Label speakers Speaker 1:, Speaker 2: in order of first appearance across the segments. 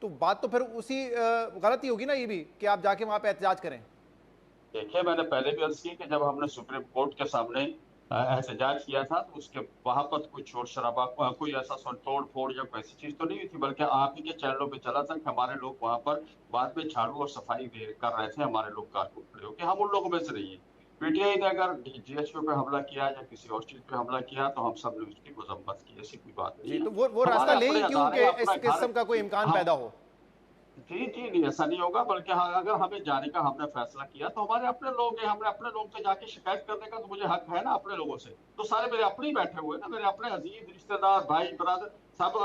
Speaker 1: تو بات تو پھر اسی غلطی ہوگی نا یہ بھی کہ آپ جا کے وہاں پہ احتجاج کریں.
Speaker 2: دیکھیے میں نے پہلے بھی عرض کی کہ جب ہم نے سپریم کورٹ کے سامنے احتجاج کیا تھا تو اس کے وہاں پر کوئی شور شرابہ کوئی ایسا توڑ پھوڑ یا کوئی ایسی چیز تو نہیں ہوئی تھی، بلکہ آپ ہی کے چینلوں پہ چلا تھا کہ ہمارے لوگ وہاں پر بعد میں جھاڑو اور صفائی کر رہے تھے، ہمارے لوگ کارکن کھڑے ہو کہ ہم ان لوگوں میں سے نہیں ہیں. پی ٹی آئی نے اگر جی ایچ او پہ حملہ کیا یا کسی اور چیز پہ حملہ کیا تو ہم سب نے اس کی مذمت کی، ایسی کوئی بات
Speaker 1: جی
Speaker 2: نہیں ہے.
Speaker 1: تو وہ راستہ
Speaker 2: ہمارے
Speaker 1: لے
Speaker 2: اپنے
Speaker 1: ہی کیوں
Speaker 2: ادارے
Speaker 1: کہ
Speaker 2: اپنا
Speaker 1: اس
Speaker 2: گھر.
Speaker 1: قسم کا کوئی امکان
Speaker 2: ہم
Speaker 1: پیدا ہو.
Speaker 2: جی نہیں ایسا نہیں ہوگا، بلکہ اگر ہمیں جانے کا ہم نے فیصلہ کیا تو ہمارے اپنے لوگ ہیں، ہم نے اپنے لوگ سے جا کے شکایت کرنے کا تو مجھے حق ہے نا اپنے لوگوں سے. تو سارے میرے اپنے ہی بیٹھے ہوئے نا، میرے اپنے عزیز رشتہ دار بھائی برادر سب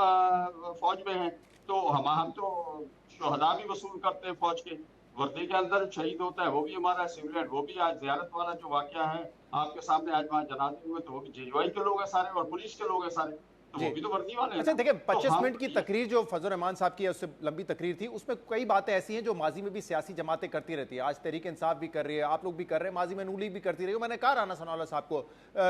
Speaker 2: فوج میں ہیں. تو ہم تو شہداء بھی وصول کرتے ہیں فوج کے، وردی کے اندر شہید ہوتا ہے وہ بھی ہمارا سیولین. وہ بھی آج زیارت والا جو واقعہ ہے آپ کے سامنے آج وہاں جنازے ہوئے تو وہ بھی جے یو آئی کے لوگ ہیں سارے اور پولیس کے لوگ ہیں سارے، تو وہ
Speaker 1: جی
Speaker 2: بھی تو وردی والے ہیں
Speaker 1: اچھا
Speaker 2: نا.
Speaker 1: دیکھیں،
Speaker 2: تو
Speaker 1: 25
Speaker 2: ہم
Speaker 1: منٹ کی تقریر جو فضل الرحمان صاحب کی ہے، اس سے لمبی تقریر تھی، اس میں کئی باتیں ایسی ہیں جو ماضی میں بھی سیاسی جماعتیں کرتی رہتی ہیں. آج تحریک انصاف بھی کر رہی ہے، آپ لوگ بھی کر رہے ہیں، ماضی میں نون لیگ بھی کرتی رہی ہے. میں نے کہا رانا ثناءاللہ صاحب کو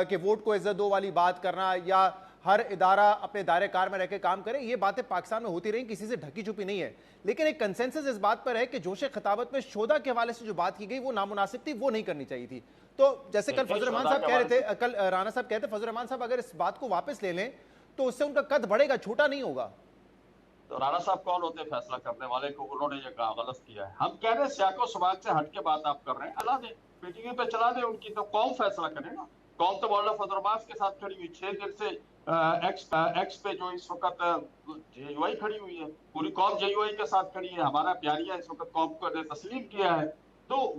Speaker 1: کہ ووٹ کو عزت دو والی بات کرنا یا ہر ادارہ اپنے دائرے کار میں رہ کے کام کرے، یہ باتیں پاکستان میں ہوتی رہیں، کسی سے ڈھکی چھپی نہیں ہے. لیکن ایک کنسنسس اس بات پر ہے کہ جوش خطابت میں شہداء کے حوالے سے جو بات کی گئی وہ نامناسب تھی، وہ نہیں کرنی چاہیے تھی. تو جیسے کل فضل الرحمان صاحب کہہ رہے تھے، کل رانا صاحب کہتے فضل الرحمان صاحب اگر اس بات کو واپس لے لیں تو اس سے ان کا قد بڑھے گا، چھوٹا نہیں ہوگا.
Speaker 2: تو رانا صاحب کون ہوتے ہیں فیصلہ کرنے والے کو انہوں نے یہ کہا غلط کیا ہے؟ ہم کہہ رہے ہیں سیاق و سباق سے ہٹ کے بات آپ کر رہے ہیں، اللہ دے پی ٹی وی پہ چلا دیں ان کی، تو قوم فیصلہ کرے نا. قوم تو مولانا فضل الرحمان کے ساتھ کھڑی ہوئی 6 دن سے ایکس پہ جو اس وقت جے یو آئی کھڑی ہوئی ہے، پوری قوم جے یو آئی کے ساتھ کھڑی ہے. ہمارا پیاریہ اس وقت قوم کو نے تسلیم کیا ہے. تو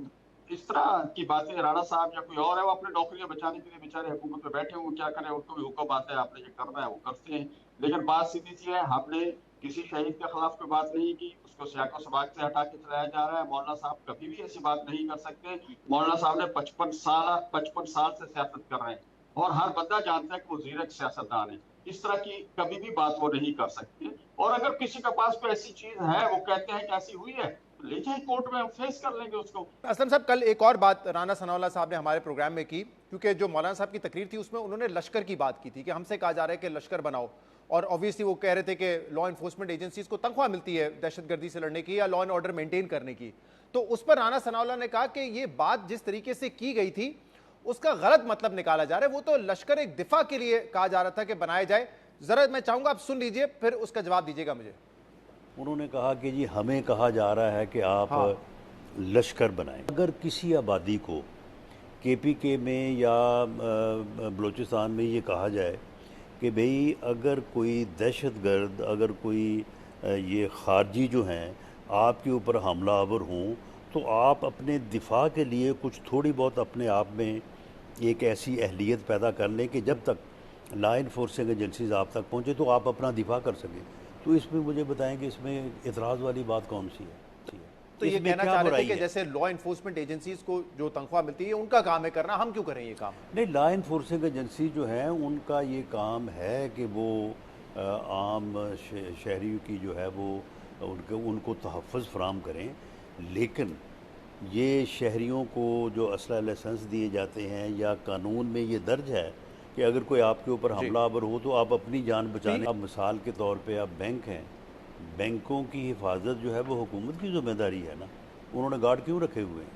Speaker 2: اس طرح کی باتیں رانا صاحب یا کوئی اور ہے وہ اپنی نوکریاں بچانے کے لیے بیچارے حکومت میں بیٹھے ہوئے، کیا کریں، ان کو بھی حکم آتا ہے آپ نے یہ کرنا ہے وہ کرتے ہیں. لیکن بات سیدھی سی ہے، ہم نے کسی شہید کے خلاف کوئی بات نہیں کی، اس کو سیاق و سباق سے ہٹا کے چلایا جا رہا ہے. مولانا صاحب کبھی بھی ایسی بات نہیں کر سکتے. مولانا صاحب نے 55 سال سے سیاست کر رہے ہیں اور ہر بندہ جانتا ہے کہ وہ زیرک سیاستدان ہے. اس طرح کی کبھی بھی بات وہ نہیں کر سکتے. اور اگر کسی کے پاس کوئی ایسی چیز ہے وہ کہتے ہیں کہ ایسی ہوئی ہے تو لے جائیں کورٹ میں، ہم فیس کر لیں گے اس کو.
Speaker 1: اسلم صاحب کل ایک اور بات رانا ثناءاللہ صاحب نے ہمارے پروگرام میں کی، کیونکہ جو مولانا صاحب کی تقریر تھی اس میں انہوں نے لشکر کی بات کی تھی کہ ہم سے کہا جا رہا ہے کہ لشکر بناؤ، اور اوبویسلی وہ کہہ رہے تھے کہ لا انفورسمنٹ ایجنسیز کو تنخواہ ملتی ہے دہشت گردی سے لڑنے کی یا لا اینڈ آرڈر مینٹین کرنے کی. تو اس پر رانا ثناءاللہ نے کہا کہ یہ بات جس طریقے سے کی گئی تھی اس کا غلط مطلب نکالا جا رہا ہے، وہ تو لشکر ایک دفاع کے لیے کہا جا رہا تھا کہ بنایا جائے. ذرا میں چاہوں گا آپ سن لیجئے پھر اس کا جواب دیجیے گا مجھے.
Speaker 3: انہوں نے کہا کہ جی ہمیں کہا جا رہا ہے کہ آپ لشکر بنائیں. اگر کسی آبادی کو کے پی کے میں یا بلوچستان میں یہ کہا جائے کہ بھئی اگر کوئی دہشت گرد، اگر کوئی یہ خارجی جو ہیں آپ کے اوپر حملہ آور ہوں تو آپ اپنے دفاع کے لیے کچھ تھوڑی بہت اپنے آپ میں ایک ایسی اہلیت پیدا کر لیں کہ جب تک لا انفورسنگ ایجنسیز آپ تک پہنچے تو آپ اپنا دفاع کر سکیں. تو اس میں مجھے بتائیں کہ اس میں اعتراض والی بات کون سی ہے؟
Speaker 1: تو یہ کہنا چاہ رہے تھے کہ جیسے لا انفورسمنٹ ایجنسیز کو جو تنخواہ ملتی ہے ان کا کام ہے کرنا، ہم کیوں کریں یہ کام؟
Speaker 3: نہیں، لا انفورسنگ ایجنسی جو ہیں ان کا یہ کام ہے کہ وہ عام شہریوں کی جو ہے وہ ان کو تحفظ فراہم کریں. لیکن یہ شہریوں کو جو اسلحہ لائسنس دیے جاتے ہیں یا قانون میں یہ درج ہے کہ اگر کوئی آپ کے اوپر حملہ آور ہو تو آپ اپنی جان بچانے. اب مثال کے طور پہ آپ بینک ہیں، بینکوں کی حفاظت جو ہے وہ حکومت کی ذمہ داری ہے نا، انہوں نے گارڈ کیوں رکھے ہوئے ہیں؟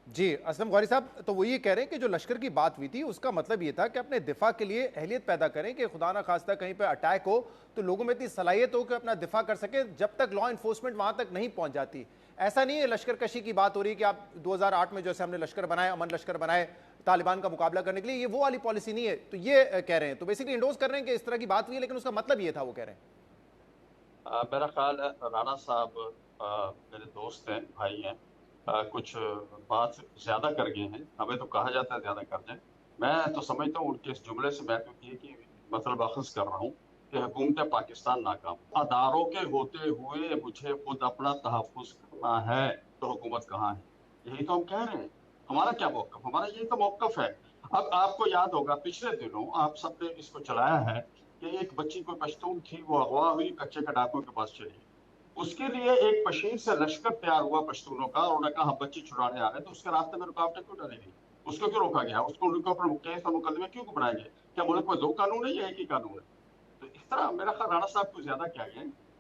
Speaker 1: جی اسلم غوری صاحب، تو وہ یہ کہہ رہے ہیں کہ جو لشکر کی بات ہوئی تھی اس کا مطلب یہ تھا کہ اپنے دفاع کے لیے اہلیت پیدا کریں کہ خدا نہ خواستہ کہیں پہ اٹیک ہو تو لوگوں میں اتنی صلاحیت ہو کہ اپنا دفاع کر سکیں جب تک لا انفورسمنٹ وہاں تک نہیں پہنچ جاتی. ایسا نہیں ہے لشکر کشی کی بات ہو رہی کہ آپ 2008 میں جیسے ہم نے لشکر بنائے، امن لشکر بنائے طالبان کا مقابلہ کرنے کے لیے، یہ وہ والی پالیسی نہیں ہے. تو یہ کہہ رہے ہیں، تو بیسیکلی انڈوز کر رہے ہیں کہ اس طرح کی بات ہوئی ہے لیکن اس کا مطلب یہ تھا وہ کہہ رہے ہیں.
Speaker 2: میرا خیال ہے رانا صاحب میرے دوست ہیں، بھائی ہیں، کچھ بات زیادہ کر گئے ہیں. ہمیں تو کہا جاتا ہے زیادہ کر جائیں. میں تو سمجھتا ہوں ان کے اس جملے سے میں تو یہ کہ مطلب اخذ کر رہا ہوں کہ حکومت پاکستان ناکام. اداروں کے ہوتے ہوئے مجھے خود اپنا تحفظ کرنا ہے تو حکومت کہاں ہے؟ یہی تو ہم کہہ رہے ہیں. ہمارا کیا موقف؟ ہمارا یہی تو موقف ہے. اب آپ کو یاد ہوگا پچھلے دنوں آپ سب نے اس کو چلایا ہے کہ ایک بچی کوئی پشتون تھی، وہ اغوا ہوئی، کچے کا ڈاکو کے پاس چلی. اس کے لیے ایک پشین سے لشکر تیار ہوا پشتونوں کا، اور انہوں نے کہا ہم بچی چھڑانے آ رہے ہیں. تو اس کے راستے میں رکاوٹیں کیوں ڈالی گئی؟ اس کو کیوں روکا گیا؟ اس کو ان کے اوپر کیس اور مقدمے کیوں بنائے گئے؟ کیا ملک میں 2 قانون ہے یا ایک ہی قانون ہے؟ تو اس طرح میرا خیال رانا صاحب کو زیادہ کیا گیا.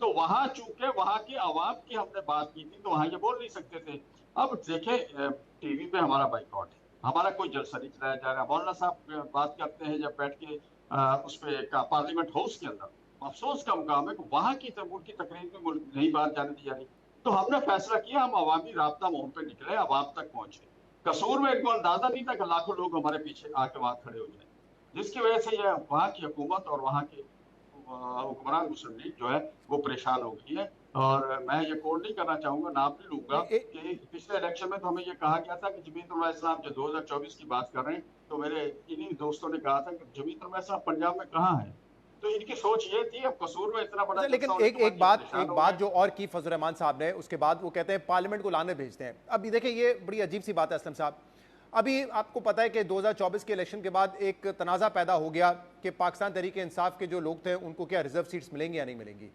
Speaker 2: تو وہاں چونکہ وہاں کی عوام کی ہم نے بات کی تھی تو وہاں یہ بول نہیں سکتے تھے. اب دیکھیں ٹی وی پہ ہمارا بائیکاٹ ہے, ہمارا کوئی جلسہ نہیں چلایا جا رہا. مولانا صاحب بات کرتے ہیں جب بیٹھ کے اس پہ پارلیمنٹ ہاؤس کے اندر, افسوس کا مقام ہے کہ وہاں کی ملک کی تقریر میں نہیں بات جانے دی جا رہی. تو ہم نے فیصلہ کیا ہم عوامی رابطہ مہم پہ نکلے, عوام تک پہنچے. قصور میں ان کو اندازہ نہیں تھا کہ لاکھوں لوگ ہمارے پیچھے آ کے وہاں کھڑے ہو جائیں, جس کی وجہ سے یہ وہاں کی حکومت اور وہاں کے حکمران مسلم لیگ جو ہے وہ پریشان ہو گئی ہے. اور میں یہ کوٹ نہیں کرنا چاہوں گا, نام نہیں لوں گا, کہ پچھلے الیکشن میں تو ہمیں یہ کہا گیا تھا کہ جمیعت علماء اسلام جو 2024 کی بات کر رہے ہیں, تو میرے انہی دوستوں نے کہا تھا کہ جمیعت علماء اسلام پنجاب میں کہاں ہے. تو ان کی سوچ یہ تھی, اب قصور میں اتنا بڑا,
Speaker 1: لیکن ایک بات جو اور کی فضل الرحمان صاحب نے, اس کے بعد وہ کہتے ہیں پارلیمنٹ کو لانے بھیجتے ہیں. ابھی دیکھیں یہ بڑی عجیب سی بات ہے اسلم صاحب. ابھی آپ کو پتا ہے کہ 2024 کے الیکشن کے بعد ایک تنازع پیدا ہو گیا کہ پاکستان تحریک انصاف کے جو لوگ تھے ان کو کیا ریزرو سیٹس ملیں گی یا نہیں ملیں گی.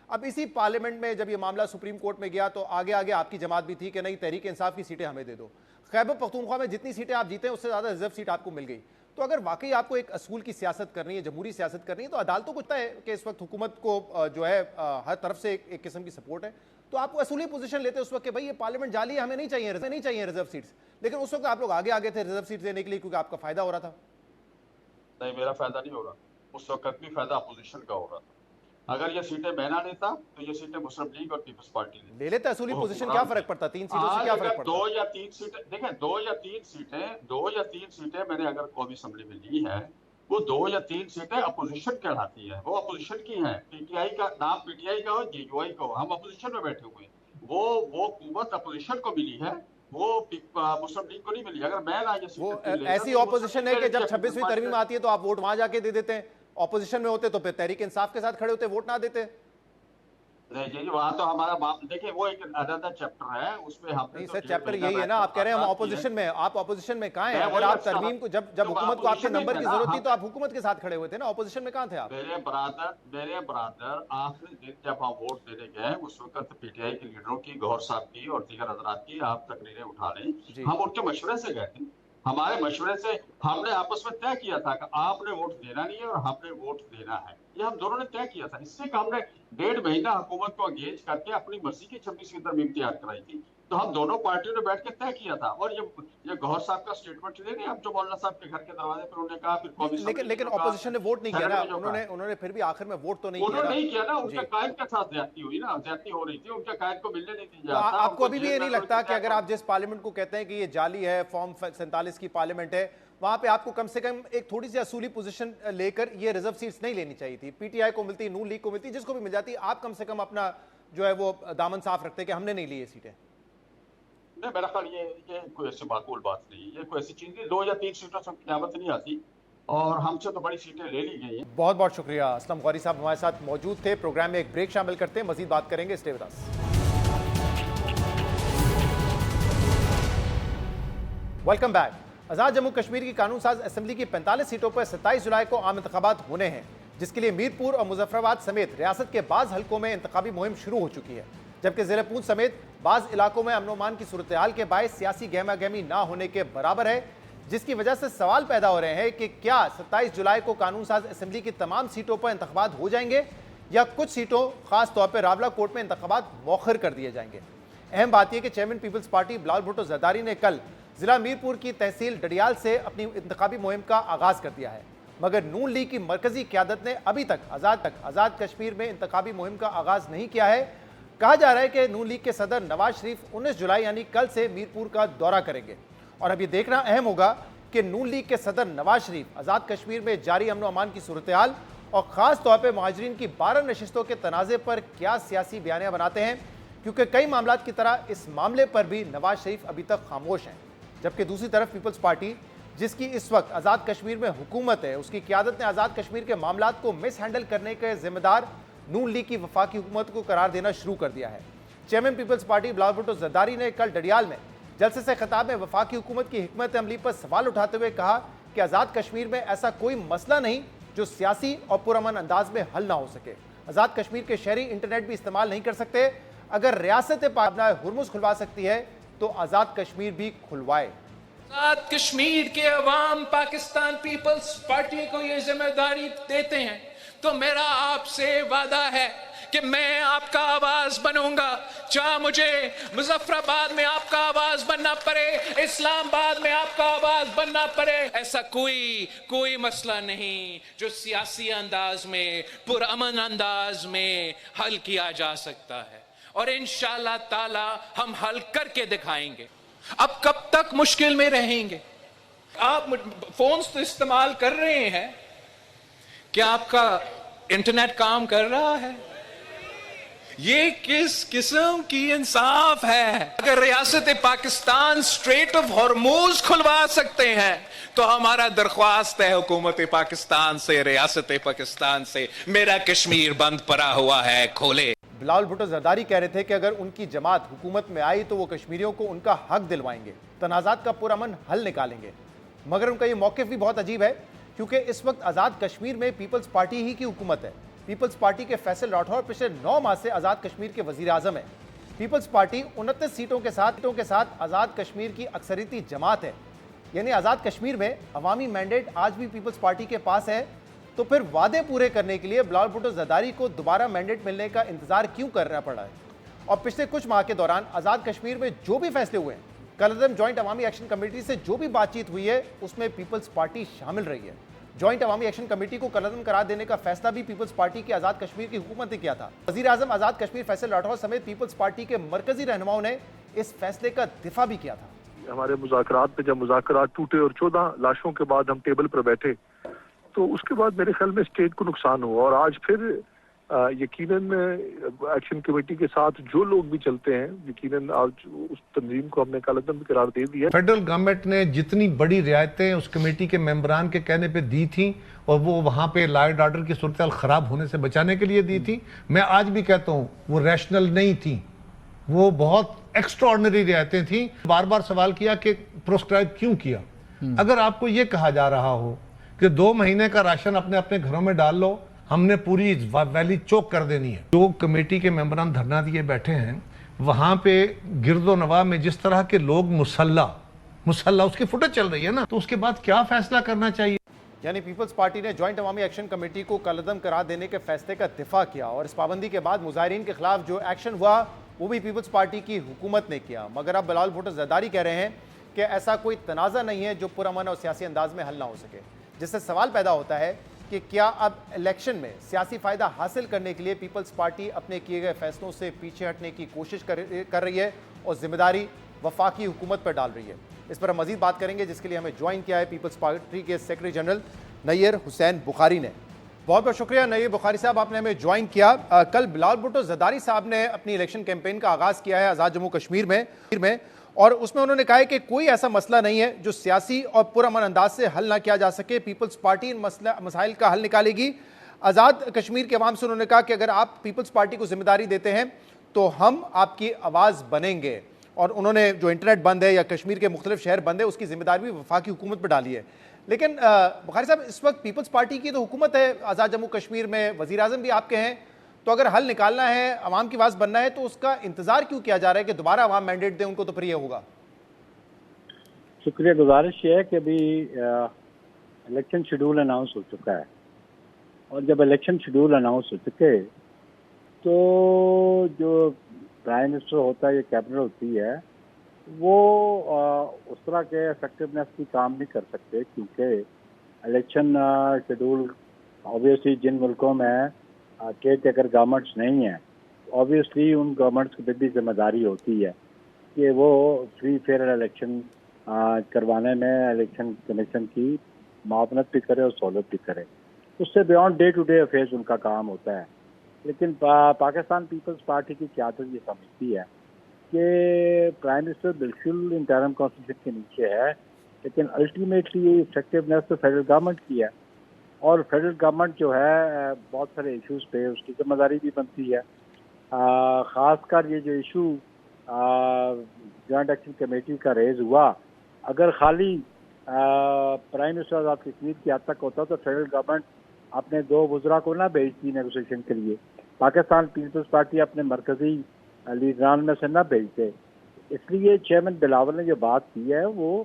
Speaker 1: اب اسی پارلیمنٹ میں جب یہ معاملہ سپریم کورٹ میں گیا تو آگے آپ کی جماعت بھی تھی کہ نہیں تحریک انصاف کی سیٹیں ہمیں دے دو. خیبر پختونخوا میں جتنی سیٹیں آپ جیتے ہیں اس سے زیادہ ریزرو سیٹ آپ کو مل گئی. تو اگر واقعی آپ کو ایک اصول کی سیاست کرنی ہے, جمہوری سیاست کرنی ہے, تو عدالتوں کو پتہ ہے کہ اس وقت حکومت کو جو ہے ہر طرف سے ایک قسم کی سپورٹ ہے, تو آپ کو اصولی پوزیشن لیتے اس وقت کہ بھائی یہ پارلیمنٹ جعلی ہے, ہمیں نہیں چاہیے ریزرو سیٹس. لیکن اس وقت آپ لوگ آگے تھے ریزرو سیٹس دینے کے لیے کیونکہ آپ کا فائدہ ہو رہا تھا.
Speaker 2: نہیں, میرا فائدہ نہیں ہو رہا, اس وقت بھی فائدہ اپوزیشن کا ہو رہا تھا. اگر یہ سیٹیں میں نہ لیتا تو یہ سیٹیں مسلم لیگ اور پیپلز پارٹی
Speaker 1: لے لیتے. اصولی پوزیشن کیا فرق پڑتا, 3 سیٹوں سے کیا فرق پڑتا.
Speaker 2: 2 یا 3 سیٹیں دیکھیں, 2 یا 3 سیٹیں میں نے اگر قومی اسمبلی میں لی ہے, وہ 2 یا 3 سیٹیں اپوزیشن کہلاتی ہے, وہ اپوزیشن کی ہیں. پی ٹی آئی کا نام پی ٹی آئی کا ہو, جے یو آئی کا ہو, ہم اپوزیشن میں بیٹھے ہوئے ہیں. وہ قوت اپوزیشن کو ملی ہے, وہ مسلم لیگ کو نہیں ملی. اگر میں نہ
Speaker 1: وہ ایسی اپوزیشن ہے کہ جب 26ویں ترمیم آتی ہے تو آپ ووٹ وہاں جا کے دے دیتے ہیں, اپوزیشن میں ہوتے تو پھر تحریک انصاف کے ساتھ کھڑے ہوتے, ووٹ نہ دیتے.
Speaker 2: نہیں, وہاں تو ہمارا دیکھیں وہ ایک علیحدہ چیپٹر ہے, اس میں ہم
Speaker 1: نہیں سر, چیپٹر یہی ہے نا. آپ کہہ رہے ہیں ہم اپوزیشن میں, آپ اپوزیشن میں کہاں ہیں؟ اگر آپ ترمیم کو جب حکومت کو آپ کے نمبر کی ضرورت تھی تو آپ حکومت کے ساتھ کھڑے ہوئے تھے نا, اپوزیشن میں کہاں تھے آپ؟
Speaker 2: میرے برادر آخری دن جب ہم ووٹ دینے گئے اس وقت پی ٹی آئی کے لیڈروں کی, گوہر صاحب کی اور دیگر حضرات کی آپ تقریریں اٹھا لیں, ہم ان کے مشورے سے گئے تھے. ہمارے مشورے سے ہم نے آپس میں طے کیا تھا کہ آپ نے ووٹ دینا نہیں ہے اور ہم نے ووٹ دینا ہے. یہ ہم دونوں نے طے کیا تھا. اس سے کہ ہم نے 1.5 مہینہ حکومت کو انگیج کر کے اپنی مرضی کی 26ویں ترمیم تیار کرائی تھی. تو ہم دونوں پارٹیوں نے بیٹھ کے طے کیا تھا. اور یہ گوہر صاحب کا سٹیٹمنٹ لے رہے ہیں اب, جو مولانا صاحب کے گھر کے دروازے پر انہوں نے کہا پھر
Speaker 1: لیکن اپوزیشن نے ووٹ نہیں کیا نا, انہوں نے پھر بھی آخر میں ووٹ تو نہیں کیا.
Speaker 2: انہوں نے نہیں کیا نا, ان کے قائد کے ساتھ زیادتی ہوئی نا, زیادتی ہو رہی تھی, ان کے قائد کو ملنے نہیں دی جاتا.
Speaker 1: آپ کو ابھی بھی یہ نہیں لگتا کہ اگر آپ جس پارلیمنٹ کو کہتے ہیں کہ یہ جعلی ہے, فارم 47 کی پارلیمنٹ ہے, وہاں پہ آپ کو کم سے کم ایک تھوڑی سی اصولی پوزیشن لے کر یہ ریزرو سیٹس نہیں لینی چاہیے تھی؟ پی ٹی آئی کو ملتی, نون لیگ کو ملتی, جس کو بھی مل جاتی, آپ کم سے کم اپنا جو ہے وہ دامن صاف رکھتے کہ ہم نے نہیں لی یہ سیٹیں.
Speaker 2: نہیں, میرا خیال یہ کوئی ایسی معقول بات نہیں, یہ کوئی ایسی چیز نہیں. 2 یا 3 سیٹوں سے قیامت نہیں آتی, اور ہم سے تو بڑی سیٹیں لے لی گئی ہیں.
Speaker 1: بہت بہت شکریہ. اسلم غوری صاحب ہمارے ساتھ موجود تھے. پروگرام میں ایک بریک شامل کرتے ہیں, مزید بات کریں گے. Stay with us. Welcome back. Azad Jammu Kashmir کی قانون ساز اسمبلی کی 45 سیٹوں پر 27 جولائی کو عام انتخابات ہونے ہیں, جس کے لیے میرپور اور مظفر آباد سمیت ریاست کے بعض حلقوں میں انتخابی مہم شروع ہو چکی ہے, جبکہ ضلع پونچھ سمیت بعض علاقوں میں امن و امان کی صورتحال کے باعث سیاسی گہما گہمی نہ ہونے کے برابر ہے, جس کی وجہ سے سوال پیدا ہو رہے ہیں کہ کیا 27 جولائی کو قانون ساز اسمبلی کی تمام سیٹوں پر انتخابات ہو جائیں گے یا کچھ سیٹوں خاص طور پر راولہ کوٹ میں انتخابات مؤخر کر دیے جائیں گے. اہم بات یہ کہ chairman Peoples Party Bilawal Bhutto Zardari نے کل ضلع میرپور کی تحصیل ڈڈیال سے اپنی انتخابی مہم کا آغاز کر دیا ہے, مگر نون لیگ کی مرکزی قیادت نے ابھی تک آزاد کشمیر میں انتخابی مہم کا آغاز نہیں کیا ہے. کہا جا رہا ہے کہ نون لیگ کے صدر نواز شریف 19 جولائی یعنی کل سے میرپور کا دورہ کریں گے, اور اب یہ دیکھنا اہم ہوگا کہ نون لیگ کے صدر نواز شریف آزاد کشمیر میں جاری امن و امان کی صورتحال اور خاص طور پہ مہاجرین کی 12 نشستوں کے تنازع پر کیا سیاسی بیانیہ بناتے ہیں, کیونکہ کئی معاملات کی طرح اس معاملے پر بھی نواز شریف ابھی تک خاموش ہیں. جبکہ دوسری طرف پیپلز پارٹی, جس کی اس وقت آزاد کشمیر میں حکومت ہے, اس کی قیادت نے آزاد کشمیر کے معاملات کو مس ہینڈل کرنے کے ذمہ دار نون لیگ کی وفاقی حکومت کو قرار دینا شروع کر دیا ہے. Chairman Peoples Party Bilawal Bhutto Zardari نے کل ڈڈیال میں جلسے سے خطاب میں وفاقی حکومت کی حکمت عملی پر سوال اٹھاتے ہوئے کہا کہ آزاد کشمیر میں ایسا کوئی مسئلہ نہیں جو سیاسی اور پرامن انداز میں حل نہ ہو سکے. آزاد کشمیر کے شہری انٹرنیٹ بھی استعمال نہیں کر سکتے. اگر ریاست پاک ہرمز کھلوا سکتی ہے تو آزاد کشمیر بھی کھلوائے.
Speaker 4: آزاد کشمیر کے عوام پاکستان پیپلز پارٹی کو یہ ذمہ داری دیتے ہیں, تو میرا آپ سے وعدہ ہے کہ میں آپ کا آواز بنوں گا، چاہے مجھے مظفر آباد میں آپ کا آواز بننا پڑے، اسلام آباد میں آپ کا آواز بننا پڑے، ایسا کوئی مسئلہ نہیں جو سیاسی انداز میں، پرامن انداز میں حل کیا جا سکتا ہے، اور انشاءاللہ تعالی ہم حل کر کے دکھائیں گے۔ اب کب تک مشکل میں رہیں گے؟ آپ فونز تو استعمال کر رہے ہیں، کیا آپ کا انٹرنیٹ کام کر رہا ہے؟ یہ کس قسم کی انصاف ہے؟ اگر ریاست پاکستان اسٹریٹ آف ہارموز کھلوا سکتے ہیں تو ہمارا درخواست ہے حکومت پاکستان سے، ریاست پاکستان سے، میرا کشمیر بند پڑا ہوا ہے، کھولے۔
Speaker 1: بلاول بھٹو زرداری کہہ رہے تھے کہ اگر ان کی جماعت حکومت میں آئی تو وہ کشمیریوں کو ان کا حق دلوائیں گے، تنازعات کا پرامن حل نکالیں گے، مگر ان کا یہ موقف بھی بہت عجیب ہے کیونکہ اس وقت آزاد کشمیر میں پیپلز پارٹی ہی کی حکومت ہے۔ پیپلز پارٹی کے فیصل راٹھور پچھلے 9 ماہ سے آزاد کشمیر کے وزیر اعظم ہیں۔ پیپلز پارٹی 29 سیٹوں کے ساتھ آزاد کشمیر کی اکثریتی جماعت ہے، یعنی آزاد کشمیر میں عوامی مینڈیٹ آج بھی پیپلز پارٹی کے پاس ہے، تو پھر وعدے پورے کرنے کے لیے بلاول بھٹو زرداری کو دوبارہ مینڈیٹ ملنے کا انتظار کیوں کرنا پڑا ہے؟ اور پچھلے کچھ ماہ کے دوران آزاد کشمیر میں جو بھی فیصلے ہوئے ہیں، کالعدم جوائنٹ عوامی ایکشن کمیٹی سے جو بھی بات چیت ہوئی ہے اس میں پیپلز پارٹی شامل رہی ہے۔ جوائنٹ عوامی ایکشن کمیٹی کو کالعدم قرار دینے کا فیصلہ بھی پیپلز پارٹی کی آزاد کشمیر کی حکومت نے کیا تھا۔ وزیر اعظم آزاد کشمیر فیصل راٹھور سمیت پیپلز پارٹی کے مرکزی رہنماؤں نے اس فیصلے کا دفاع بھی کیا تھا۔
Speaker 5: ہمارے مذاکرات میں جب مذاکرات ٹوٹے اور 14 لاشوں کے بعد ہم ٹیبل پر بیٹھے تو اس کے بعد میرے خیال میں اسٹیٹ کو نقصان ہوا، اور آج پھر یقیناً ایکشن کمیٹی کے ساتھ جو لوگ بھی چلتے ہیں، یقیناً آج اس تنظیم کو ہم نے کالعدم قرار دے دیا۔
Speaker 6: فیڈرل گورنمنٹ نے جتنی بڑی رعایتیں اس کمیٹی کے ممبران کے کہنے پہ دی تھیں اور وہ وہاں پہ لا اینڈ آرڈر کی صورتحال خراب ہونے سے بچانے کے لیے دی تھی، میں آج بھی کہتا ہوں وہ ریشنل نہیں تھیں، وہ بہت ایکسٹراڈنری رعایتیں تھیں۔ بار بار سوال کیا کہ پروسکرائب کیوں کیا؟ اگر آپ کو یہ کہا جا رہا ہو کہ 2 مہینے کا راشن اپنے اپنے گھروں میں ڈال لو، ہم نے پوری ویلی چوک کر دینی ہے۔ جو کمیٹی کے ممبران دھرنا دیے بیٹھے ہیں وہاں پہ گرد و نواح میں جس طرح کے لوگ مسلح اس کی فوٹیج چل رہی ہے نا، تو اس کے بعد کیا فیصلہ کرنا چاہیے؟
Speaker 1: یعنی پیپلز پارٹی نے جوائنٹ عوامی ایکشن کمیٹی کو کالعدم قرار دینے کے فیصلے کا دفاع کیا، اور اس پابندی کے بعد مظاہرین کے خلاف جو ایکشن ہوا وہ بھی پیپلز پارٹی کی حکومت نے کیا، مگر اب بلاول بھٹو زرداری کہہ رہے ہیں کہ ایسا کوئی تنازع نہیں ہے جو پرامن اور سیاسی انداز میں حل نہ ہو سکے، جس سے سوال پیدا ہوتا ہے کہ کیا اب الیکشن میں سیاسی فائدہ حاصل کرنے کے لیے پیپلز پارٹی اپنے کیے گئے فیصلوں سے پیچھے ہٹنے کی کوشش کر رہی ہے اور ذمہ داری وفاقی حکومت پر ڈال رہی ہے؟ اس پر ہم مزید بات کریں گے، جس کے لیے ہمیں جوائن کیا ہے پیپلز پارٹی کے سیکرٹری جنرل نیر حسین بخاری نے۔ بہت بہت شکریہ نیر بخاری صاحب، آپ نے ہمیں جوائن کیا۔ کل بلاول بھٹو زرداری صاحب نے اپنی الیکشن کیمپین کا آغاز کیا ہے آزاد جموں کشمیر میں، اور اس میں انہوں نے کہا ہے کہ کوئی ایسا مسئلہ نہیں ہے جو سیاسی اور پرامن انداز سے حل نہ کیا جا سکے، پیپلز پارٹی ان مسائل کا حل نکالے گی۔ آزاد کشمیر کے عوام سے انہوں نے کہا کہ اگر آپ پیپلز پارٹی کو ذمہ داری دیتے ہیں تو ہم آپ کی آواز بنیں گے، اور انہوں نے جو انٹرنیٹ بند ہے یا کشمیر کے مختلف شہر بند ہے اس کی ذمہ داری بھی وفاقی حکومت پہ ڈالی ہے۔ لیکن بخاری صاحب، اس وقت پیپلز پارٹی کی تو حکومت ہے آزاد جموں کشمیر میں، وزیر اعظم بھی آپ کے ہیں، تو اگر حل نکالنا ہے، عوام کی آواز بننا ہے، تو اس کا انتظار کیوں کیا جا رہا ہے کہ دوبارہ عوام مینڈیٹ دیں ان کو؟ تو پھر یہ ہوگا۔
Speaker 7: شکریہ، گزارش یہ ہے کہ ابھی الیکشن شیڈول اناؤنس ہو چکا ہے، اور جب الیکشن شیڈول اناؤنس ہو چکے تو جو پرائم منسٹر ہوتا ہے یا کیبنٹ ہوتی ہے وہ اس طرح کے افیکٹونیس کی کام نہیں کر سکتے، کیونکہ الیکشن شیڈول آبویسلی جن ملکوں میں ٹیک اگر گورنمنٹس نہیں ہیں، آبویسلی ان گورنمنٹس کی بھی ذمہ داری ہوتی ہے کہ وہ فری فیئر الیکشن کروانے میں الیکشن کمیشن کی معاونت بھی کرے اور سہولت بھی کرے۔ اس سے beyond day to day affairs ان کا کام ہوتا ہے۔ لیکن پاکستان پیپلز پارٹی کی قیادت یہ سمجھتی ہے کہ پرائم منسٹر بالکل انٹرم کانسٹیٹیوشن کے نیچے ہے، لیکن الٹیمیٹلی افیکٹونیس تو فیڈرل گورنمنٹ کی ہے، اور فیڈرل گورنمنٹ جو ہے بہت سارے ایشوز پہ اس کی ذمہ داری بھی بنتی ہے۔ خاص کر یہ جو ایشو جوائنٹ ایکشن کمیٹی کا ریز ہوا، اگر خالی پرائم منسٹر آزاد کشمیر کی حد تک ہوتا تو فیڈرل گورنمنٹ اپنے 2 وزراء کو نہ بھیجتی نیگوسیشن کے لیے، پاکستان پیپلز پارٹی اپنے مرکزی لیڈران میں سے نہ بھیجتے۔ اس لیے چیئرمین بلاول نے جو بات کی ہے وہ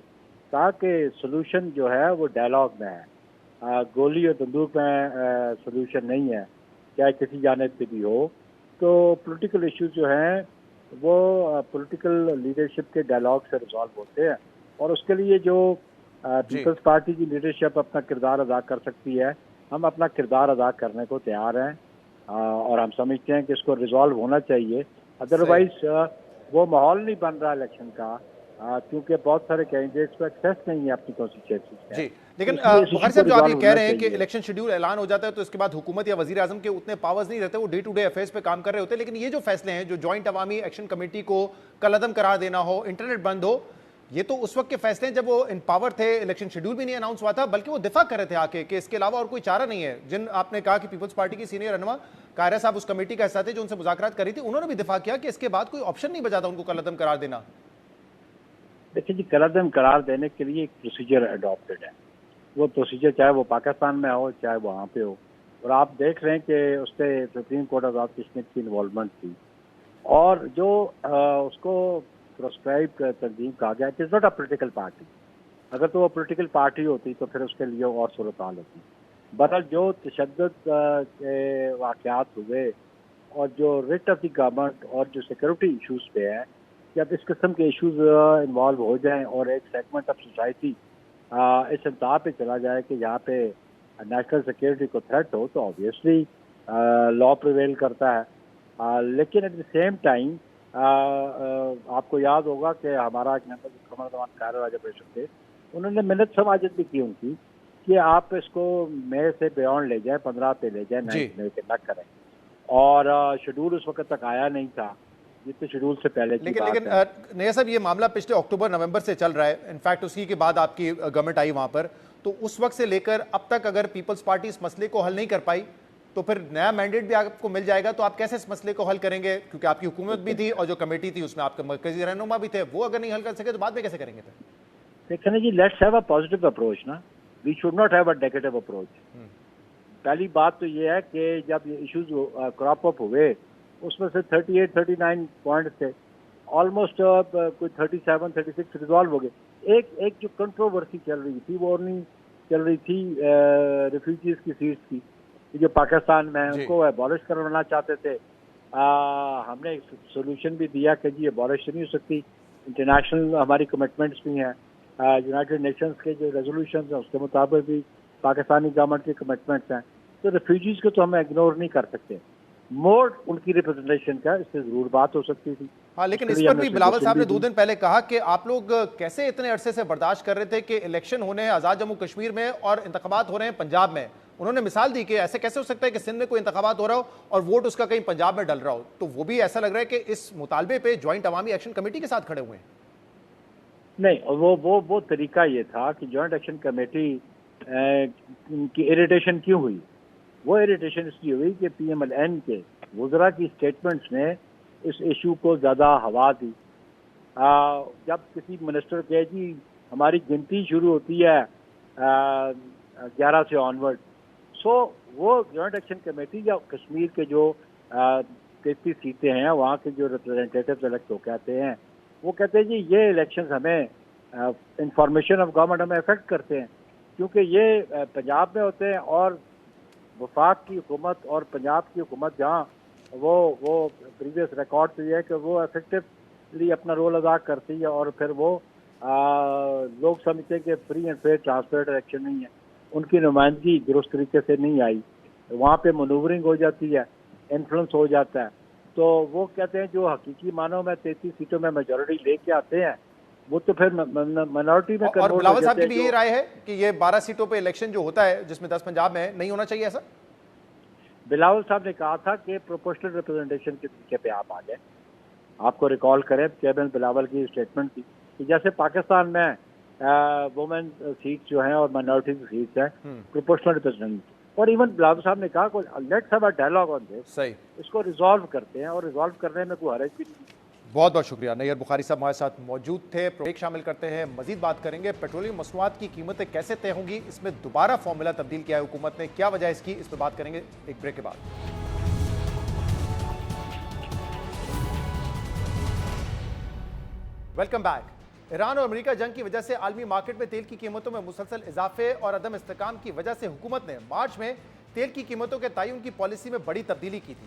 Speaker 7: کہا کہ سولوشن جو ہے وہ ڈائلاگ میں ہے، گولی اور بندوق میں سولوشن نہیں ہے، چاہے کسی جانب پہ بھی ہو۔ تو پولیٹیکل ایشوز جو ہیں وہ پولیٹیکل لیڈرشپ کے ڈائلاگ سے ریزالو ہوتے ہیں، اور اس کے لیے جو پیپلز پارٹی کی لیڈرشپ اپنا کردار ادا کر سکتی ہے، ہم اپنا کردار ادا کرنے کو تیار ہیں، اور ہم سمجھتے ہیں کہ اس کو ریزالو ہونا چاہیے. ادروائز وہ ماحول نہیں بن رہا الیکشن کا، کیونکہ بہت سارے کینڈیڈیٹس کو ایکسیس نہیں ہے اپنی کانسٹیچوئنسی
Speaker 1: جی. لیکن بخاری صاحب جو آپ یہ کہہ رہے ہیں کہ الیکشن شیڈیول اعلان ہو جاتا ہے تو اس کے بعد حکومت یا وزیر اعظم کے اتنے پاورز نہیں رہتے، وہ ڈے ٹو ڈے افیئرز پہ کام کر رہے ہوتے ہیں، لیکن یہ جو فیصلے ہیں جو جوائنٹ عوامی ایکشن کمیٹی کو کالعدم قرار دینا ہو، انٹرنیٹ بند ہو، یہ تو اس وقت کے فیصلے ہیں جب وہ ان پاور تھے، الیکشن شیڈیول بھی نہیں اناؤنس ہوا تھا، بلکہ وہ دفاع کر رہے تھے آ کے کہ اس کے علاوہ اور کوئی چارہ نہیں ہے. جن آپ نے کہا کہ پیپلز پارٹی کی سینئر رہنما قاہرہ صاحب اس کمیٹی کا حصہ تھے جو ان سے مذاکرات کری تھی، انہوں نے بھی دفاع کیا کہ اس کے بعد کوئی آپشن نہیں بچا تھا ان کو کالعدم قرار دینا.
Speaker 7: دیکھیں جی، کالعدم قرار دینے کے لیے ایک پروسیجر اڈاپٹڈ ہے. وہ پروسیجر چاہے وہ پاکستان میں ہو چاہے وہاں پہ ہو، اور آپ دیکھ رہے ہیں کہ اس سے سپریم کورٹ آف کشمیر کی انوالومنٹ تھی، اور جو اس کو پروسکرائب تنظیم کہا گیا کہ it's not a political party. اگر تو وہ پولیٹیکل پارٹی ہوتی تو پھر اس کے لیے اور صورتحال ہوتی. بہرحال جو تشدد کے واقعات ہوئے اور جو ریٹ آف دی گورنمنٹ اور جو سیکورٹی ایشوز پہ ہیں، جب اس قسم کے ایشوز انوالو ہو جائیں اور ایک سیگمنٹ آف سوسائٹی اس انتہا پہ چلا جائے کہ یہاں پہ نیشنل سیکورٹی کو تھریٹ ہو، تو آبویسلی لا پریویل کرتا ہے. لیکن ایٹ دی سیم ٹائم آپ کو یاد ہوگا کہ ہمارا ایک ممبر قمر زمان قاہرہ راجہ پریشد تھے، انہوں نے منت سماجت بھی کی ان کی کہ آپ اس کو مئی سے بیونڈ لے جائیں، 15 پہ لے جائیں، 9 مئی کے نہ کریں. اور شیڈول اس وقت تک آیا نہیں تھا جتنے شیڈول سے پہلے کی بات
Speaker 1: لیکن
Speaker 7: ہے.
Speaker 1: نیا صاحب یہ معاملہ پچھلے اکتوبر نومبر سے چل رہا ہے، انفیکٹ اسی کے بعد آپ کی گورنمنٹ آئی وہاں پر، تو اس وقت سے لے کر اب تک اگر پیپلز پارٹی اس مسئلے کو حل نہیں کر پائی تو پھر نیا مینڈیٹ بھی آپ کو مل جائے گا، تو آپ کیسے اس مسئلے کو حل کریں گے؟ کیونکہ آپ کی حکومت بھی تھی اور جو کمیٹی تھی اس میں آپ کے مرکزی رہنما بھی تھے، وہ اگر نہیں حل کر سکے تو بعد میں کیسے کریں گے پھر؟
Speaker 7: دیکھیں جی، let's have a positive approach نا، we should not have a negative approach. پہلی بات تو یہ ہے کہ جب یہ ایشوز کراپ اپ ہوئے اس میں سے 38-39 پوائنٹس تھے، آلموسٹ کوئی 37-36 ریزالو ہو گئے. ایک جو کنٹروورسی چل رہی تھی وہ نہیں چل رہی تھی ریفیوجیز کی سیٹس کی، جو پاکستان میں ان کو ایبالش کروانا چاہتے تھے. ہم نے ایک سولوشن بھی دیا کہ جی ایبالش نہیں ہو سکتی، انٹرنیشنل ہماری کمٹمنٹس بھی ہیں، یونائٹڈ نیشنز کے جو ریزولوشنز ہیں اس کے مطابق بھی پاکستانی گورنمنٹ کی کمٹمنٹس ہیں. تو ریفیوجیز کو تو ہم اگنور نہیں کر سکتے. موڈ ان کی ریپرزنٹیشن کا اس سے ضرور بات ہو سکتی تھی.
Speaker 1: ہاں، لیکن اس پر بھی بلاول صاحب نے 2 دن پہلے کہا کہ آپ لوگ کیسے اتنے عرصے سے برداشت کر رہے تھے کہ الیکشن ہونے ہیں آزاد جموں کشمیر میں اور انتخابات ہو رہے ہیں پنجاب میں. انہوں نے مثال دی کہ ایسے کیسے ہو سکتا ہے کہ سندھ میں کوئی انتخابات ہو رہا ہو اور ووٹ اس کا کہیں پنجاب میں ڈل رہا ہو. تو وہ بھی ایسا لگ رہا ہے کہ اس مطالبے پہ جوائنٹ عوامی ایکشن کمیٹی کے ساتھ کھڑے ہوئے ہیں.
Speaker 7: نہیں، وہ طریقہ یہ تھا کہ جوائنٹ ایکشن کمیٹی کی اریٹیشن کیوں ہوئی؟ وہ اریٹیشن اس لیے ہوئی کہ پی ایم ایل این کے وزراء کی اسٹیٹمنٹس نے اس ایشو کو زیادہ ہوا دی. جب کسی منسٹر کہے جی ہماری گنتی شروع ہوتی ہے 11 سے آنورڈ، سو وہ جوائنٹ ایکشن کمیٹی یا کشمیر کے جو 33 سیٹیں ہیں وہاں کے جو ریپرزینٹیٹیوز الیکٹ ہو کے آتے ہیں، وہ کہتے ہیں جی یہ الیکشنز ہمیں انفارمیشن آف گورنمنٹ ہمیں افیکٹ کرتے ہیں، کیونکہ یہ پنجاب میں ہوتے ہیں اور وفاق کی حکومت اور پنجاب کی حکومت جہاں وہ پریویس ریکارڈ سے یہ ہے کہ وہ افیکٹولی اپنا رول ادا کرتی ہے، اور پھر وہ لوگ سمجھتے ہیں کہ free and fair transparent election نہیں ہے، ان کی نمائندگی درست طریقے سے نہیں آئی، وہاں پہ مینوورنگ ہو جاتی ہے، انفلوئنس ہو جاتا ہے. تو وہ کہتے ہیں جو حقیقی معنوں میں 33 سیٹوں میں میجورٹی لے کے آتے ہیں وہ تو پھر مائنورٹی میں
Speaker 1: اور بلاول صاحب کی بھی یہی رائے ہے کہ یہ 12 سیٹوں پہ الیکشن جو ہوتا ہے جس میں 10 پنجاب میں نہیں ہونا چاہیے ایسا؟
Speaker 7: بلاول صاحب نے کہا تھا کہ پروپورشنل ریپرزنٹیشن کے طریقے پہ آپ آ جائیں. آپ کو ریکال کریں چیئرمین بلاول کی اسٹیٹمنٹ تھی کہ جیسے پاکستان میں وومن سیٹس جو ہیں اور مائنورٹی سیٹس ہیں پروپورشنل ریپرزنٹیشن، اور ایون بلاول صاحب نے کہا لیٹس ہیو اے ڈائلاگ آن دس،
Speaker 1: صحیح،
Speaker 7: اس کو ریزالو کرتے ہیں، اور ریزالو کرنے میں کوئی حرج بھی نہیں.
Speaker 1: بہت بہت شکریہ. نیر بخاری صاحب ہمارے ساتھ موجود تھے. ایک شامل کرتے ہیں، مزید بات کریں گے پیٹرولیم مصنوعات کی قیمتیں کیسے طے ہوں گی، اس میں دوبارہ فارمولا تبدیل کیا ہے حکومت نے، کیا وجہ اس کی، اس پہ بات کریں گے ایک بریک کے بعد. Welcome back. ایران اور امریکہ جنگ کی وجہ سے عالمی مارکیٹ میں تیل کی قیمتوں میں مسلسل اضافے اور عدم استحکام کی وجہ سے حکومت نے مارچ میں تیل کی قیمتوں کے تعین کی پالیسی میں بڑی تبدیلی کی تھی.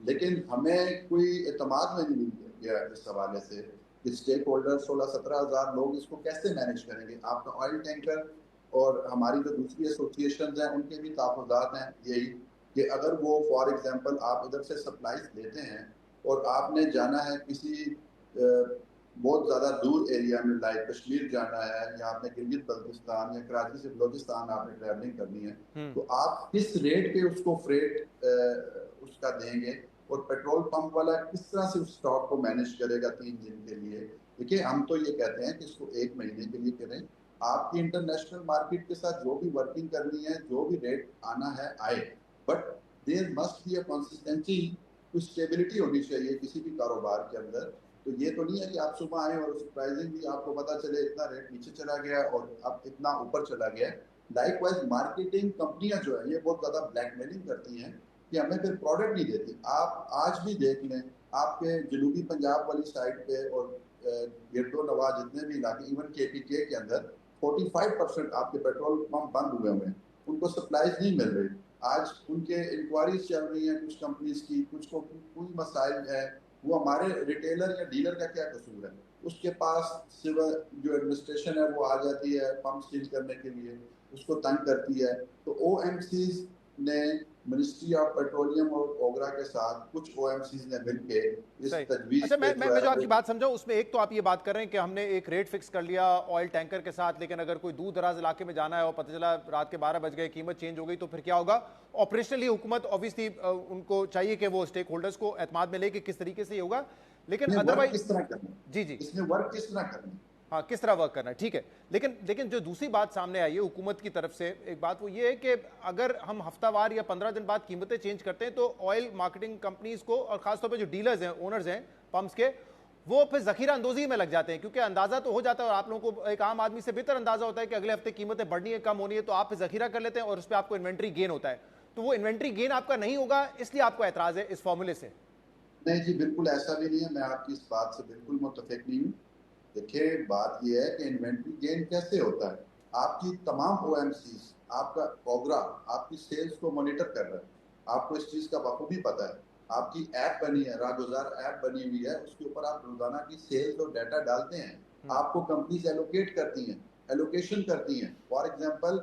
Speaker 8: لیکن ہمیں کوئی اعتماد میں نہیں گیا اس حوالے سے کہ اسٹیک ہولڈر 16-17 ہزار لوگ اس کو کیسے مینیج کریں گے. آپ کا آئل ٹینکر اور ہماری جو دوسری ایسوسیشنز ہیں ان کے بھی تحفظات ہیں یہی کہ اگر وہ فار ایگزامپل آپ ادھر سے سپلائز لیتے ہیں اور آپ نے جانا ہے کسی بہت زیادہ دور ایریا میں لائک کشمیر جانا ہے یا آپ نے گلگت بلتستان یا کراچی سے بلوچستان آپ نے ٹریولنگ کرنی ہے تو آپ کس ریٹ پہ اس کو فریٹ اس کا دیں گے اور پیٹرول پمپ والا کس طرح سے اس اسٹاک کو مینیج کرے گا 3 دن کے لیے. دیکھیے ہم تو یہ کہتے ہیں کہ اس کو 1 مہینے کے لیے کریں. آپ کی انٹرنیشنل مارکیٹ کے ساتھ جو بھی ورکنگ کرنی ہے جو بھی ریٹ آنا ہے آئے, but there must be a consistency, کچھ اسٹیبلٹی ہونی چاہیے کسی بھی کاروبار کے اندر. تو یہ تو نہیں ہے کہ آپ صبح آئیں اور سرپرائزنگ بھی آپ کو پتا چلے اتنا ریٹ نیچے چلا گیا اور اب اتنا اوپر چلا گیا. لائک وائز مارکیٹنگ کمپنیاں جو ہیں یہ بہت زیادہ بلیک میلنگ کرتی ہیں کہ ہمیں پھر پروڈکٹ نہیں دیتی. آپ آج بھی دیکھ لیں آپ کے جنوبی پنجاب والی سائڈ پہ اور گرد و نواح جتنے بھی علاقے ایون KPK کے اندر 45% آپ کے پیٹرول پمپ بند ہوئے ہوئے ہیں, ان کو سپلائز نہیں مل رہی. آج ان کے انکوائریز چل رہی ہیں کچھ کمپنیز کی, کچھ کو کوئی مسائل ہے. وہ ہمارے ریٹیلر یا ڈیلر کا کیا قصور ہے؟ اس کے پاس جو ایڈمنسٹریشن ہے وہ آ جاتی ہے پمپ سیل کرنے کے لیے, اس کو تنگ کرتی ہے. تو OMCs نے منسٹری آف پیٹرولیم اور اوگرا کے ساتھ کچھ OMCs نے مل کے اس تجویز.
Speaker 1: اچھا میں جو آپ کی بات سمجھا اس میں ایک تو آپ یہ بات کر رہے ہیں کہ ہم نے ایک ریٹ فکس کر لیا آئل ٹینکر کے ساتھ, لیکن اگر کوئی دور دراز علاقے میں جانا ہے اور پتہ چلا رات کے 12 بج گئے قیمت چینج ہو گئی تو پھر کیا ہوگا؟ آپریشنلی حکومت اوبیسلی ان کو چاہیے کہ وہ اسٹیک ہولڈرز کو اعتماد میں لے کہ کس طریقے سے یہ ہوگا, لیکن ادروائز
Speaker 8: کس طرح کرنا
Speaker 1: جی
Speaker 8: اس میں ورک کس طرح کرنا,
Speaker 1: ہاں کس طرح ورک کرنا ہے, ٹھیک ہے. لیکن جو دوسری بات سامنے آئی ہے حکومت کی طرف سے, ایک بات وہ یہ ہے کہ اگر ہم ہفتہ وار یا 15 دن بعد قیمتیں چینج کرتے ہیں تو آئل مارکیٹنگ کمپنیز کو اور خاص طور پہ جو ڈیلرز ہیں, اونرز ہیں پمپس کے, وہ پھر ذخیرہ اندوزی میں لگ جاتے ہیں کیونکہ اندازہ تو ہو جاتا ہے اور آپ لوگوں کو ایک عام آدمی سے بہتر اندازہ ہوتا ہے کہ اگلے ہفتے قیمتیں بڑھنی ہے کم ہونی ہے, تو آپ پھر ذخیرہ کر لیتے ہیں اور اس پہ آپ کو انوینٹری گین ہوتا ہے. تو وہ انوینٹری گین آپ کا نہیں ہوگا, اس لیے آپ کو اعتراض ہے اس فارمولے سے.
Speaker 8: نہیں جی بالکل ایسا بھی نہیں ہے, میں آپ کی اس بات سے بالکل متفق نہیں ہوں. دیکھیے بات یہ ہے کہ انوینٹری گین کیسے ہوتا ہے. آپ کی تمام OMCs, آپ کا اوگرا آپ کی سیلز کو مانیٹر کر رہا ہے, آپ کو اس چیز کا بخوبی پتہ ہے. آپ کی ایپ بنی ہے, راگزار ایپ بنی ہوئی ہے, اس کے اوپر آپ روزانہ کی سیلز اور ڈیٹا ڈالتے ہیں. آپ کو کمپنیز ایلوکیٹ کرتی ہیں, ایلوکیشن کرتی ہیں. فار ایگزامپل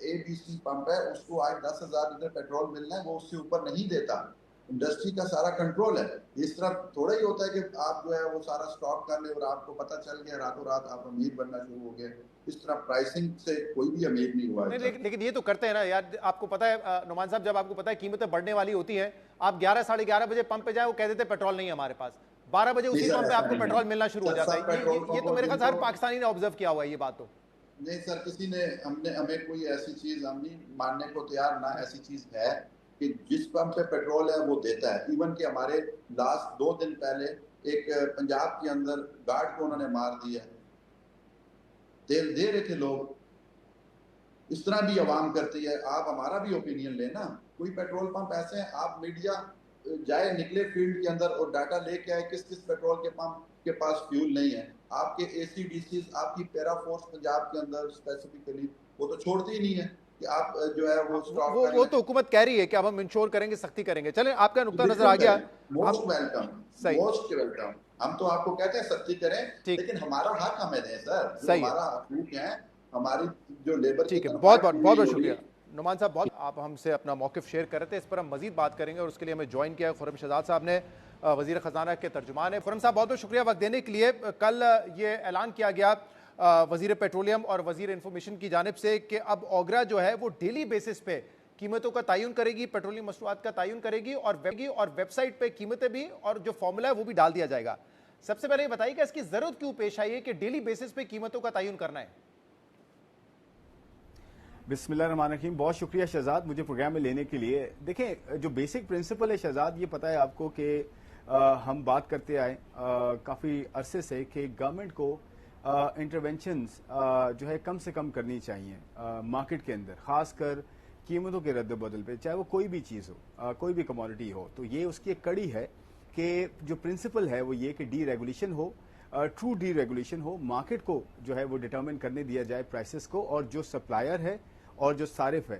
Speaker 8: ABC پمپ ہے, اس کو آج 10,000 لیٹر پیٹرول ملنا ہے, وہ اس سے اوپر نہیں دیتا. انڈسٹری کا سارا کنٹرول ہے. اس طرح تھوڑا ہی ہوتا ہے کہ آپ جو ہے وہ سارا سٹاک کر لیں اور آپ کو پتہ چل گیا راتوں رات آپ امیر بننا شروع ہو گئے. اس طرح پرائسنگ سے کوئی بھی امیر نہیں ہوا.
Speaker 1: لیکن یہ تو کرتے ہیں نا یار, آپ کو پتہ ہے نعمان صاحب, جب آپ کو پتہ ہے قیمتیں بڑھنے والی ہوتی ہیں, آپ 11 ساڑھے 11 بجے پمپ پہ جائیں, وہ کہہ دیتے پیٹرول نہیں ہے ہمارے پاس, 12 بجے اسی پمپ پہ آپ کو پیٹرول ملنا شروع ہو جاتا ہے. یہ تو میرے خیال سے ہر پاکستانی نے آبزرو کیا ہوا ہے یہ بات. تو
Speaker 8: نہیں سر, کسی نے ہمیں کوئی ایسی چیز ہم نہیں ماننے کو تیار, نہ ایسی چیز ہے کہ جس پمپ پہ پیٹرول ہے وہ دیتا ہے. ایون کہ ہمارے لاسٹ 2 دن پہلے ایک پنجاب کے اندر گارڈ کو انہوں نے مار دیا, تیل دے رہے تھے لوگ. اس طرح بھی عوام کرتی ہے. آپ ہمارا بھی اوپینین لیں نا. کوئی پیٹرول پمپ ایسے ہیں, آپ میڈیا جائے نکلے فیلڈ کے اندر اور ڈاٹا لے کے آئے کس کس پیٹرول کے پمپ کے پاس فیول نہیں ہے. آپ کے ACDCs, آپ کی پیرا فورس پنجاب کے اندر اسپیسیفکلی وہ تو چھوڑتی ہی نہیں ہے کہ آپ جو ہے وہ سٹاک کر لیں.
Speaker 1: وہ تو حکومت کہہ رہی ہے کہ اب ہم انشور کریں گے, سختی کریں گے. چلیں آپ کا نقطہ نظر آ گیا,
Speaker 8: موسٹ ویلکم, موسٹ ویلکم. ہم تو آپ کو کہتے ہیں سختی کریں, لیکن ہمارا حق ہمیں دیں سر, جو ہمارا حقوق ہیں, ہماری جو لیبر.
Speaker 1: ٹھیک ہے, بہت بہت شکریہ نعمان صاحب. بہت آپ ہم سے اپنا موقف شیئر کر رہے تھے, اس پر ہم مزید بات کریں گے اور اس کے لیے ہمیں جوائن کیا ہے خرم شہزاد صاحب نے, وزیر خزانہ کے ترجمان ہے. خرم صاحب بہت بہت شکریہ وقت دینے کے لیے. کل یہ اعلان کیا گیا وزیر پیٹرولیم اور وزیر انفارمیشن کی جانب سے کہ اب اوگرا جو ہے وہ ڈیلی بیسس پہ قیمتوں کا تعین کرے گی, پیٹرولیم مصنوعات کا تعین کرے گی اور ویب سائٹ پہ قیمتیں بھی اور جو فارمولا ہے وہ بھی ڈال دیا جائے گا. سب سے پہلے یہ بتائیے کہ اس کی ضرورت کیوں پیش آئی ہے کہ ڈیلی بیسس پہ قیمتوں کا تعین کرنا ہے؟
Speaker 9: بسم اللہ الرحمن الرحیم. بہت شکریہ شہزاد مجھے پروگرام میں لینے کے لیے. دیکھیں جو بیسک پرنسپل ہے شہزاد, یہ پتہ ہے آپ کو کہ ہم بات کرتے آئے کافی عرصے سے کہ گورنمنٹ کو انٹرونشنز جو ہے کم سے کم کرنی چاہیے مارکیٹ کے اندر, خاص کر قیمتوں کے رد و بدل پہ, چاہے وہ کوئی بھی چیز ہو, کوئی بھی کموڈٹی ہو. تو یہ اس کی ایک کڑی ہے کہ جو پرنسپل ہے وہ یہ کہ ڈی ریگولیشن ہو, ٹرو ڈی ریگولیشن ہو, مارکیٹ کو جو ہے وہ ڈٹرمن کرنے دیا جائے پرائسز کو, اور جو سپلائر ہے اور جو صارف ہے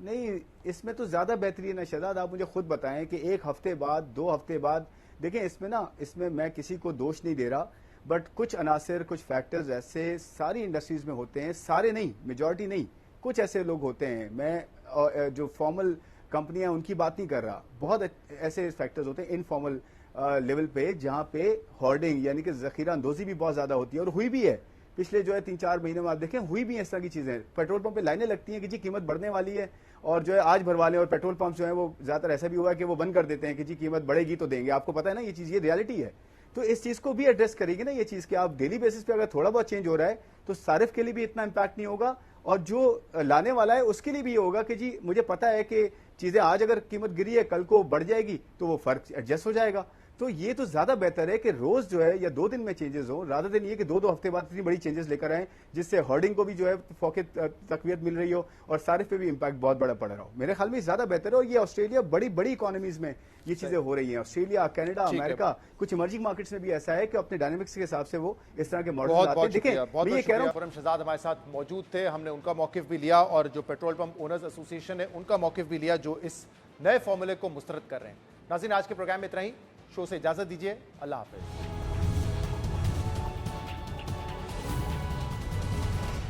Speaker 9: نہیں اس میں تو زیادہ بہترین ہے شہزاد. آپ مجھے خود بتائیں کہ ایک ہفتے بعد 2 ہفتے بعد دیکھیں اس میں میں کسی کو دوش نہیں دے رہا, بٹ کچھ عناصر کچھ فیکٹرز ایسے ساری انڈسٹریز میں ہوتے ہیں, سارے نہیں, میجورٹی نہیں, کچھ ایسے لوگ ہوتے ہیں, میں جو فارمل کمپنیاں ان کی بات نہیں کر رہا, بہت ایسے فیکٹرز ہوتے ہیں انفارمل لیول پہ جہاں پہ ہارڈنگ یعنی کہ ذخیرہ اندوزی بھی بہت زیادہ ہوتی ہے, اور ہوئی بھی ہے پچھلے جو ہے 3-4 مہینے میں. آپ دیکھیں ہوئی بھی ہیں اس طرح کی چیزیں. پیٹرول پمپ پہ لائنیں لگتی ہیں کہ جی قیمت بڑھنے والی ہے اور جو ہے آج بھروا لیں, اور پیٹرول پمپ جو ہیں وہ زیادہ تر ایسا بھی ہوا ہے کہ وہ بند کر دیتے ہیں کہ جی قیمت بڑھے گی تو دیں گے. آپ کو پتہ ہے نا یہ چیز, یہ ریالٹی ہے. تو اس چیز کو بھی ایڈریس کرے گی نا یہ چیز کہ آپ ڈیلی بیسس پہ اگر تھوڑا بہت چینج ہو رہا ہے تو صارف کے لیے بھی اتنا امپیکٹ نہیں ہوگا, اور جو لانے والا ہے اس کے لیے بھی یہ ہوگا کہ جی مجھے پتا ہے کہ چیزیں آج اگر قیمت گری ہے کل کو بڑھ جائے گی تو وہ فرق ایڈجسٹ ہو جائے گا. تو یہ تو زیادہ بہتر ہے کہ روز جو ہے یا 2 دن میں چینجز ہوں, رادر دین یہ کہ 2 ہفتے بعد اتنی بڑی چینجز لے کر آئیں جس سے ہارڈنگ کو بھی جو ہے فوقیت تقویت مل رہی ہو اور صارف پہ بھی امپیکٹ بہت بڑا پڑ رہا ہو. میرے خیال میں زیادہ بہتر ہے, اور یہ آسٹریلیا بڑی اکانومیز میں یہ چیزیں ہو رہی ہیں. آسٹریلیا, کینیڈا, امریکہ, کچھ ایمرجنگ مارکیٹس میں بھی ایسا ہے کہ اپنے ڈائنامکس کے حساب سے وہ اس طرح کے ماڈل لاتے ہیں. دیکھیں میں یہ کہہ رہا ہوں,
Speaker 1: خرم شہزاد ہمارے ساتھ موجود تھے, ہم نے ان کا موقف بھی لیا اور جو پیٹرول پمپ اونرز ایسوسی ایشن ہے ان کا موقف بھی لیا جو اس نئے فارمولے کو مسترد کر رہے ہیں. ناظرین آج کے پروگرام میں اتنا ہی, شو سے اجازت دیجیے, اللہ حافظ.